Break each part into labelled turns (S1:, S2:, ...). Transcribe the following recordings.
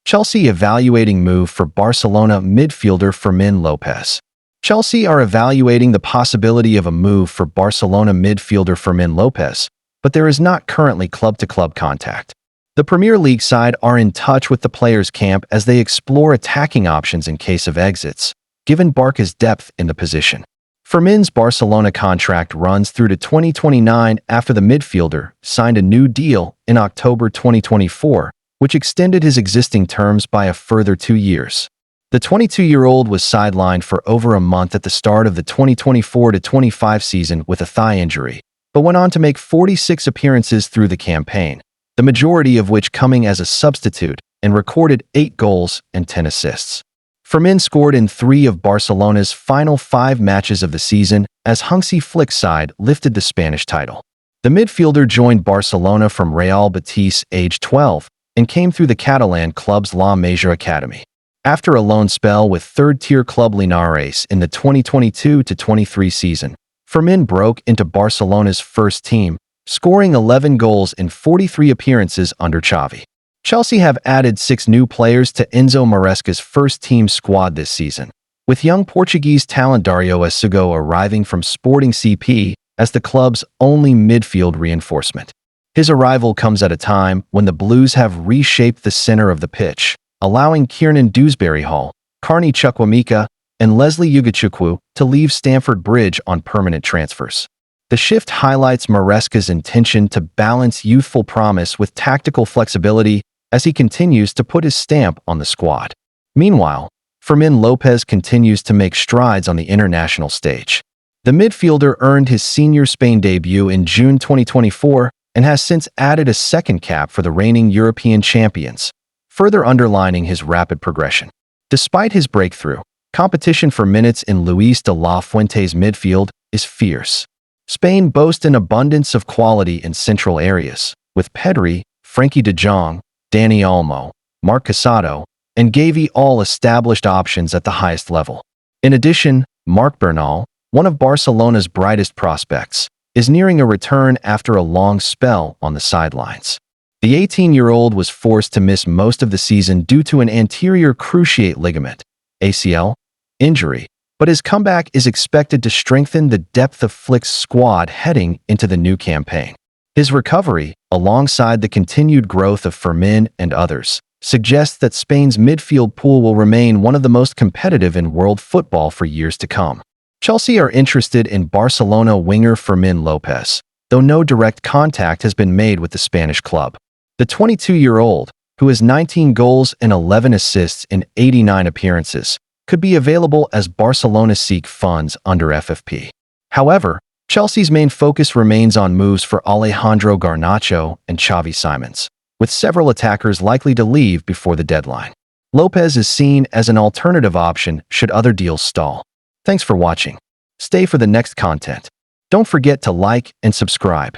S1: Chelsea evaluating move for Barcelona midfielder Fermin Lopez. Chelsea are evaluating the possibility of a move for Barcelona midfielder Fermin Lopez, but there is not currently club-to-club contact. The Premier League side are in touch with the players' camp as they explore attacking options in case of exits, given Barca's depth in the position. Fermin's Barcelona contract runs through to 2029 after the midfielder signed a new deal in October 2024, which extended his existing terms by a further 2 years. The 22-year-old was sidelined for over a month at the start of the 2024-25 season with a thigh injury, but went on to make 46 appearances through the campaign, the majority of which coming as a substitute, and recorded 8 goals and 10 assists. Fermin scored in 3 of Barcelona's final 5 matches of the season as Hansi Flick's side lifted the Spanish title. The midfielder joined Barcelona from Real Betis age 12 and came through the Catalan club's La Masia Academy. After a loan spell with third-tier club Linares in the 2022-23 season, Fermin broke into Barcelona's first team, scoring 11 goals in 43 appearances under Xavi. Chelsea have added 6 new players to Enzo Maresca's first-team squad this season, with young Portuguese talent Dario Essugo arriving from Sporting CP as the club's only midfield reinforcement. His arrival comes at a time when the Blues have reshaped the center of the pitch, allowing Kiernan Dewsbury-Hall, Carney Chukwuemeka, and Leslie Ugachukwu to leave Stamford Bridge on permanent transfers. The shift highlights Maresca's intention to balance youthful promise with tactical flexibility as he continues to put his stamp on the squad. Meanwhile, Fermin Lopez continues to make strides on the international stage. The midfielder earned his senior Spain debut in June 2024 and has since added a second cap for the reigning European champions, further underlining his rapid progression. Despite his breakthrough, competition for minutes in Luis de la Fuente's midfield is fierce. Spain boasts an abundance of quality in central areas, with Pedri, Frenkie de Jong, Dani Olmo, Marc Casado, and Gavi all established options at the highest level. In addition, Marc Bernal, one of Barcelona's brightest prospects, is nearing a return after a long spell on the sidelines. The 18-year-old was forced to miss most of the season due to an anterior cruciate ligament (ACL) injury, but his comeback is expected to strengthen the depth of Flick's squad heading into the new campaign. His recovery, alongside the continued growth of Fermin and others, suggests that Spain's midfield pool will remain one of the most competitive in world football for years to come. Chelsea are interested in Barcelona winger Fermin Lopez, though no direct contact has been made with the Spanish club. The 22-year-old, who has 19 goals and 11 assists in 89 appearances, could be available as Barcelona seek funds under FFP. However, Chelsea's main focus remains on moves for Alejandro Garnacho and Xavi Simons, with several attackers likely to leave before the deadline. Lopez is seen as an alternative option should other deals stall. Thanks for watching. Stay for the next content. Don't forget to like and subscribe.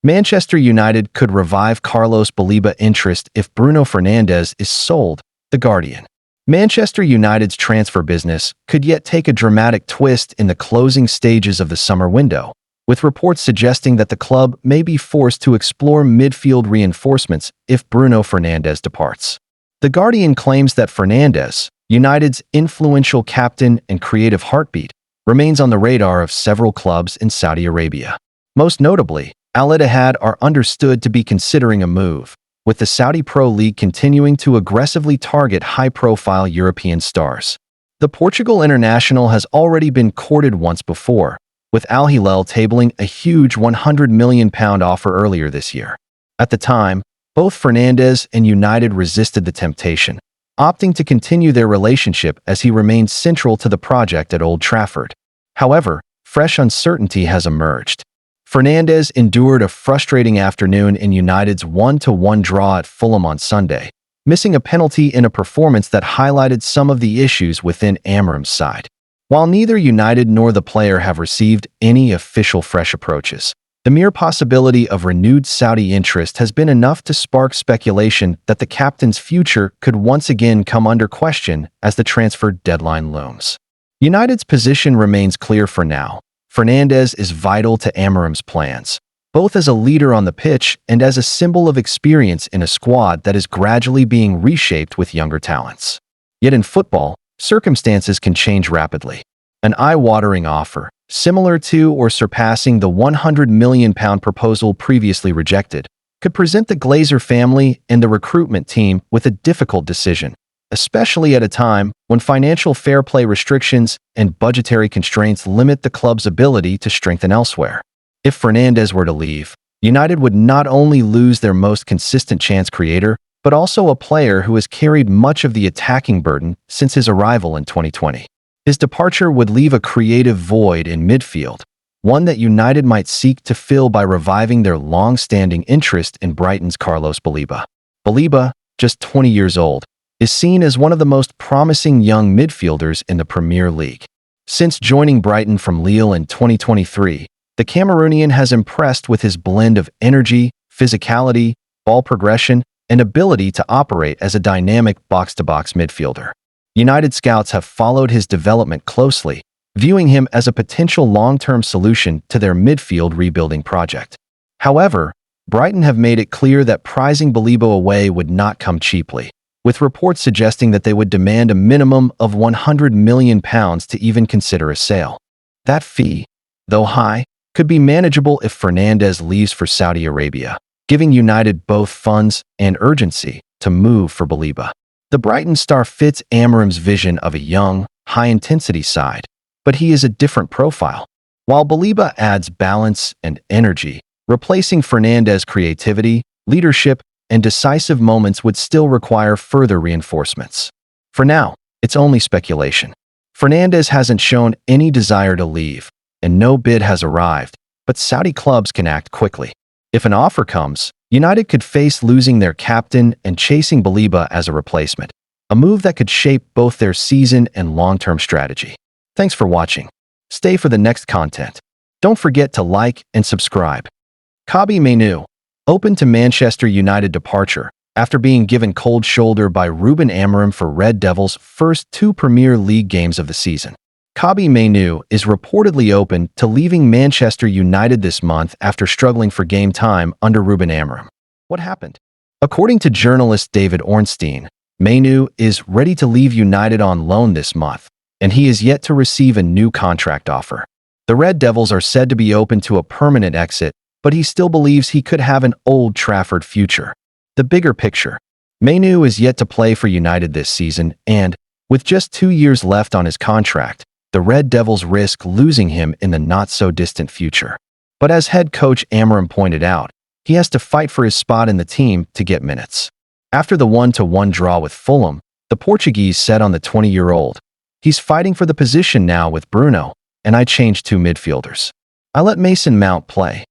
S1: Manchester United could revive Carlos Baleba interest if Bruno Fernandes is sold, The Guardian. Manchester United's transfer business could yet take a dramatic twist in the closing stages of the summer window, with reports suggesting that the club may be forced to explore midfield reinforcements if Bruno Fernandes departs. The Guardian claims that Fernandes, United's influential captain and creative heartbeat, remains on the radar of several clubs in Saudi Arabia. Most notably, Al Ittihad are understood to be considering a move, with the Saudi Pro League continuing to aggressively target high-profile European stars. The Portugal international has already been courted once before, with Al Hilal tabling a huge £100 million offer earlier this year. At the time, both Fernandes and United resisted the temptation, opting to continue their relationship as he remained central to the project at Old Trafford. However, fresh uncertainty has emerged. Fernandes endured a frustrating afternoon in United's 1-1 draw at Fulham on Sunday, missing a penalty in a performance that highlighted some of the issues within Amorim's side. While neither United nor the player have received any official fresh approaches, the mere possibility of renewed Saudi interest has been enough to spark speculation that the captain's future could once again come under question as the transfer deadline looms. United's position remains clear for now. Fernandes is vital to Amorim's plans, both as a leader on the pitch and as a symbol of experience in a squad that is gradually being reshaped with younger talents. Yet in football, circumstances can change rapidly. An eye-watering offer, similar to or surpassing the £100 million proposal previously rejected, could present the Glazer family and the recruitment team with a difficult decision, especially at a time when financial fair play restrictions and budgetary constraints limit the club's ability to strengthen elsewhere. If Fernandes were to leave, United would not only lose their most consistent chance creator, but also a player who has carried much of the attacking burden since his arrival in 2020. His departure would leave a creative void in midfield, one that United might seek to fill by reviving their long-standing interest in Brighton's Carlos Baleba. Baleba, just 20 years old, is seen as one of the most promising young midfielders in the Premier League. Since joining Brighton from Lille in 2023, the Cameroonian has impressed with his blend of energy, physicality, ball progression, and ability to operate as a dynamic box-to-box midfielder. United scouts have followed his development closely, viewing him as a potential long-term solution to their midfield rebuilding project. However, Brighton have made it clear that prizing Baleba away would not come cheaply, with reports suggesting that they would demand a minimum of £100 million to even consider a sale. That fee, though high, could be manageable if Fernandes leaves for Saudi Arabia, giving United both funds and urgency to move for Baleba. The Brighton star fits Amorim's vision of a young, high-intensity side, but he is a different profile. While Baleba adds balance and energy, replacing Fernandes' creativity, leadership, and decisive moments would still require further reinforcements. For now, it's only speculation. Fernandes hasn't shown any desire to leave, and no bid has arrived, but Saudi clubs can act quickly. If an offer comes, United could face losing their captain and chasing Baleba as a replacement, a move that could shape both their season and long-term strategy. Thanks for watching. Stay for the next content. Don't forget to like and subscribe. Kobbie Mainoo, open to Manchester United departure after being given cold shoulder by Ruben Amorim for Red Devils' first 2 Premier League games of the season. Kobbie Mainoo is reportedly open to leaving Manchester United this month after struggling for game time under Ruben Amorim. What happened? According to journalist David Ornstein, Mainoo is ready to leave United on loan this month, and he is yet to receive a new contract offer. The Red Devils are said to be open to a permanent exit, but he still believes he could have an Old Trafford future. The bigger picture. Mainoo is yet to play for United this season, and, with just 2 years left on his contract, the Red Devils risk losing him in the not-so-distant future. But as head coach Amorim pointed out, he has to fight for his spot in the team to get minutes. After the 1-1 draw with Fulham, the Portuguese said on the 20-year-old, "He's fighting for the position now with Bruno, and I changed 2 midfielders. I let Mason Mount play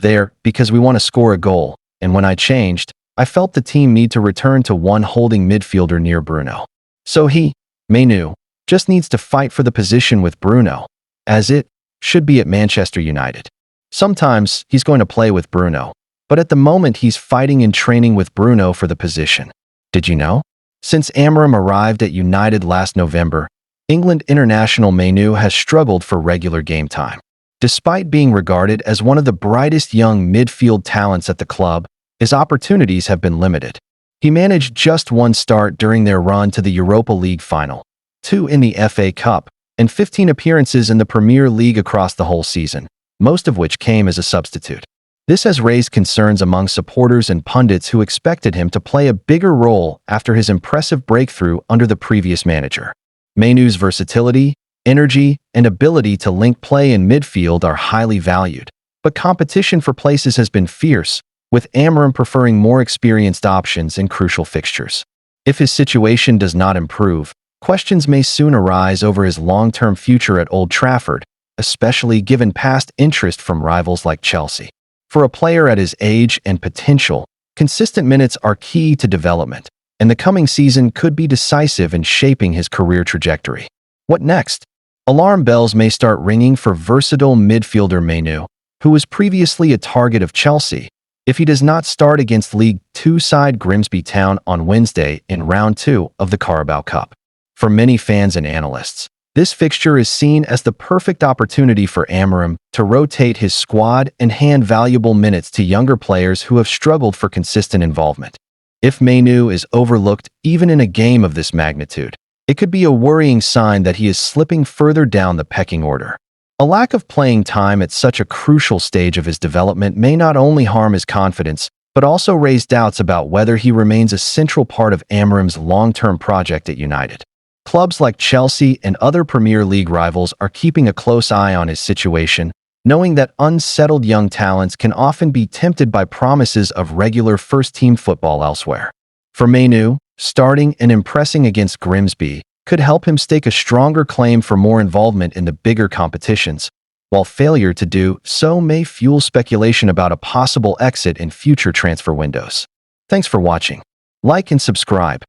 S1: there because we want to score a goal, and when I changed, I felt the team need to return to one holding midfielder near Bruno. So he, Mainoo, just needs to fight for the position with Bruno, as it should be at Manchester United. Sometimes he's going to play with Bruno, but at the moment he's fighting in training with Bruno for the position. Did you know? Since Amorim arrived at United last November, England international Mainoo has struggled for regular game time. Despite being regarded as one of the brightest young midfield talents at the club, his opportunities have been limited. He managed just 1 start during their run to the Europa League final, 2 in the FA Cup, and 15 appearances in the Premier League across the whole season, most of which came as a substitute. This has raised concerns among supporters and pundits who expected him to play a bigger role after his impressive breakthrough under the previous manager. Mainoo's versatility, energy, and ability to link play in midfield are highly valued, but competition for places has been fierce, with Amorim preferring more experienced options in crucial fixtures. If his situation does not improve, questions may soon arise over his long-term future at Old Trafford, especially given past interest from rivals like Chelsea. For a player at his age and potential, consistent minutes are key to development, and the coming season could be decisive in shaping his career trajectory. What next? Alarm bells may start ringing for versatile midfielder Mainoo, who was previously a target of Chelsea, if he does not start against League Two side Grimsby Town on Wednesday in Round 2 of the Carabao Cup. For many fans and analysts, This fixture is seen as the perfect opportunity for Amorim to rotate his squad and hand valuable minutes to younger players who have struggled for consistent involvement. If Manu is overlooked even in a game of this magnitude, it could be a worrying sign that he is slipping further down the pecking order. A lack of playing time at such a crucial stage of his development may not only harm his confidence, but also raise doubts about whether he remains a central part of Amorim's long-term project at United. Clubs like Chelsea and other Premier League rivals are keeping a close eye on his situation, knowing that unsettled young talents can often be tempted by promises of regular first-team football elsewhere. For Manu, starting and impressing against Grimsby could help him stake a stronger claim for more involvement in the bigger competitions, while failure to do so may fuel speculation about a possible exit in future transfer windows. Thanks for watching. Like and subscribe.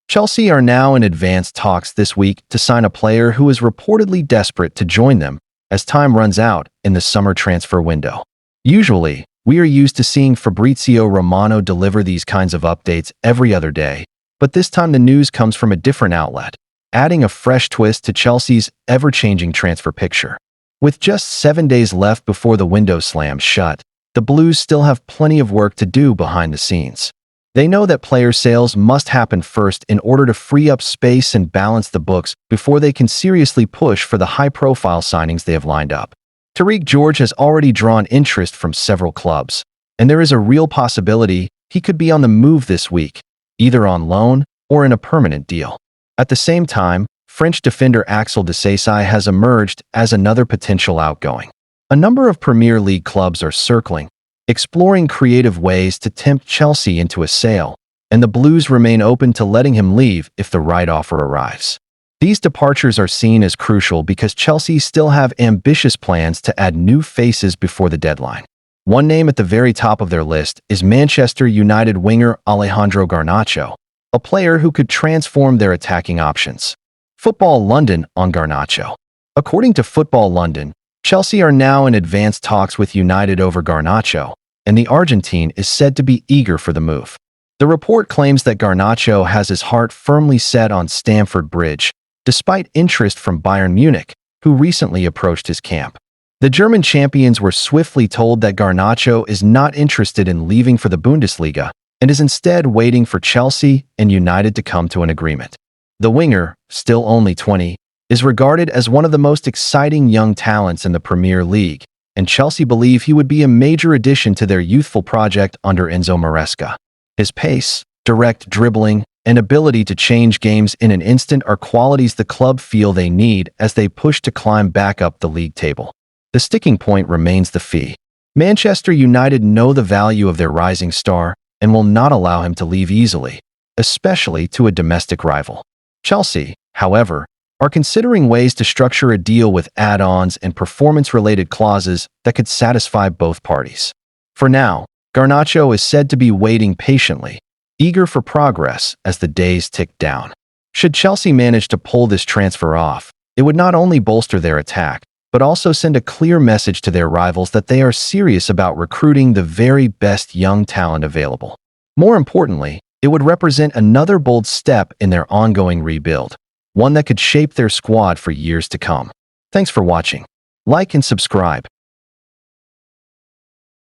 S1: Chelsea are now in advanced talks this week to sign a player who is reportedly desperate to join them as time runs out in the summer transfer window. Usually, we are used to seeing Fabrizio Romano deliver these kinds of updates every other day, but this time the news comes from a different outlet, adding a fresh twist to Chelsea's ever-changing transfer picture. With just 7 days left before the window slams shut, the Blues still have plenty of work to do behind the scenes. They know that player sales must happen first in order to free up space and balance the books before they can seriously push for the high-profile signings they have lined up. Tariq George has already drawn interest from several clubs, and there is a real possibility he could be on the move this week, either on loan or in a permanent deal. At the same time, French defender Axel Disasi has emerged as another potential outgoing. A number of Premier League clubs are circling, exploring creative ways to tempt Chelsea into a sale, and the Blues remain open to letting him leave if the right offer arrives. These departures are seen as crucial because Chelsea still have ambitious plans to add new faces before the deadline. One name at the very top of their list is Manchester United winger Alejandro Garnacho, a player who could transform their attacking options. Football London on Garnacho. According to Football London, Chelsea are now in advanced talks with United over Garnacho, and the Argentine is said to be eager for the move. The report claims that Garnacho has his heart firmly set on Stamford Bridge, despite interest from Bayern Munich, who recently approached his camp. The German champions were swiftly told that Garnacho is not interested in leaving for the Bundesliga and is instead waiting for Chelsea and United to come to an agreement. The winger, still only 20, is regarded as one of the most exciting young talents in the Premier League, and Chelsea believe he would be a major addition to their youthful project under Enzo Maresca. His pace, direct dribbling, and ability to change games in an instant are qualities the club feel they need as they push to climb back up the league table. The sticking point remains the fee. Manchester United know the value of their rising star and will not allow him to leave easily, especially to a domestic rival. Chelsea, however, are considering ways to structure a deal with add-ons and performance-related clauses that could satisfy both parties. For now, Garnacho is said to be waiting patiently, eager for progress as the days tick down. Should Chelsea manage to pull this transfer off, it would not only bolster their attack, but also send a clear message to their rivals that they are serious about recruiting the very best young talent available. More importantly, it would represent another bold step in their ongoing rebuild, one that could shape their squad for years to come. Thanks for watching. Like and subscribe.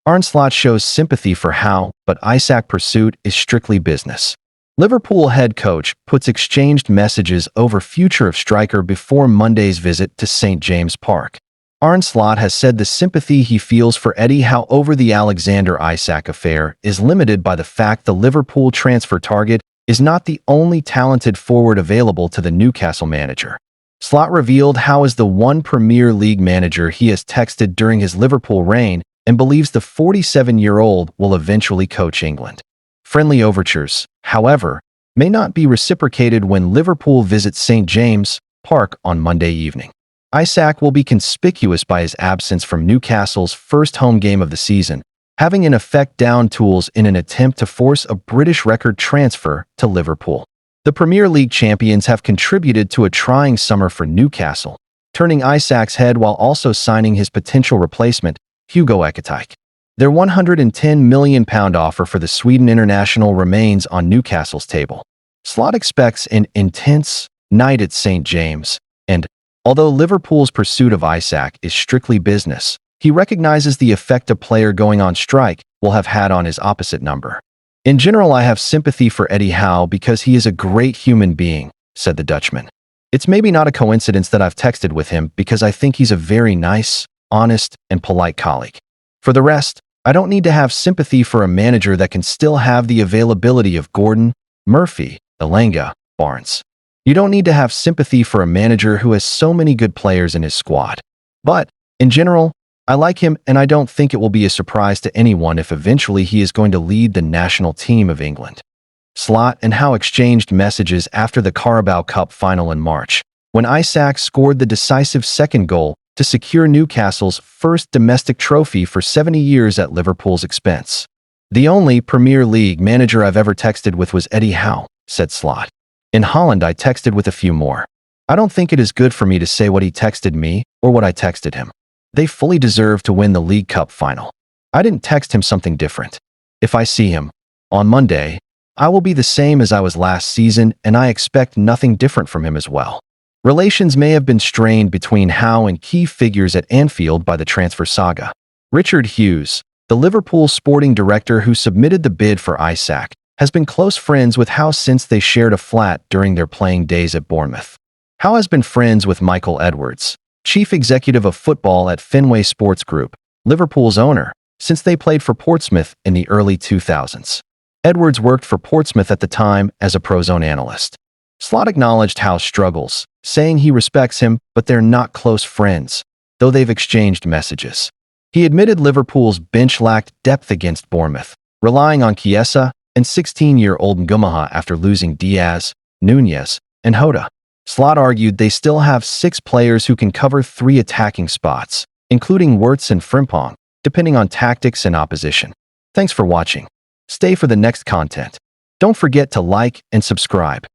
S1: Arne Slot shows sympathy for Howe, but Isak pursuit is strictly business. Liverpool head coach puts exchanged messages over future of striker before Monday's visit to St. James Park. Arne Slot has said the sympathy he feels for Eddie Howe over the Alexander Isak affair is limited by the fact the Liverpool transfer target is not the only talented forward available to the Newcastle manager. Slot revealed Howe is the one Premier League manager he has texted during his Liverpool reign and believes the 47-year-old will eventually coach England. Friendly overtures, however, may not be reciprocated when Liverpool visits St. James Park on Monday evening. Isak will be conspicuous by his absence from Newcastle's first home game of the season, having in effect downed tools in an attempt to force a British record transfer to Liverpool. The Premier League champions have contributed to a trying summer for Newcastle, turning Isak's head while also signing his potential replacement, Hugo Ekitike. Their £110 million offer for the Sweden international remains on Newcastle's table. Slot expects an intense, night at St. James, and, although Liverpool's pursuit of Isak is strictly business, he recognizes the effect a player going on strike will have had on his opposite number. In general, I have sympathy for Eddie Howe because he is a great human being, said the Dutchman. It's maybe not a coincidence that I've texted with him because I think he's a very nice, honest, and polite colleague. For the rest, I don't need to have sympathy for a manager that can still have the availability of Gordon, Murphy, Elanga, Barnes. You don't need to have sympathy for a manager who has so many good players in his squad. But, in general, I like him and I don't think it will be a surprise to anyone if eventually he is going to lead the national team of England. Slot and Howe exchanged messages after the Carabao Cup final in March, when Isak scored the decisive second goal to secure Newcastle's first domestic trophy for 70 years at Liverpool's expense. The only Premier League manager I've ever texted with was Eddie Howe, said Slot. In Holland, I texted with a few more. I don't think it is good for me to say what he texted me or what I texted him. They fully deserve to win the League Cup final. I didn't text him something different. If I see him on Monday, I will be the same as I was last season, and I expect nothing different from him as well. Relations may have been strained between Howe and key figures at Anfield by the transfer saga. Richard Hughes, the Liverpool sporting director who submitted the bid for Isak, has been close friends with Howe since they shared a flat during their playing days at Bournemouth. Howe has been friends with Michael Edwards, chief executive of football at Fenway Sports Group, Liverpool's owner, since they played for Portsmouth in the early 2000s. Edwards worked for Portsmouth at the time as a Prozone analyst. Slot acknowledged Howe's struggles, saying he respects him, but they're not close friends, though they've exchanged messages. He admitted Liverpool's bench lacked depth against Bournemouth, relying on Chiesa and 16-year-old Ngumaha after losing Diaz, Nunez, and Hoda. Slot argued they still have 6 players who can cover 3 attacking spots, including Wirtz and Frimpong, depending on tactics and opposition. Thanks for watching. Stay for the next content. Don't forget to like and subscribe.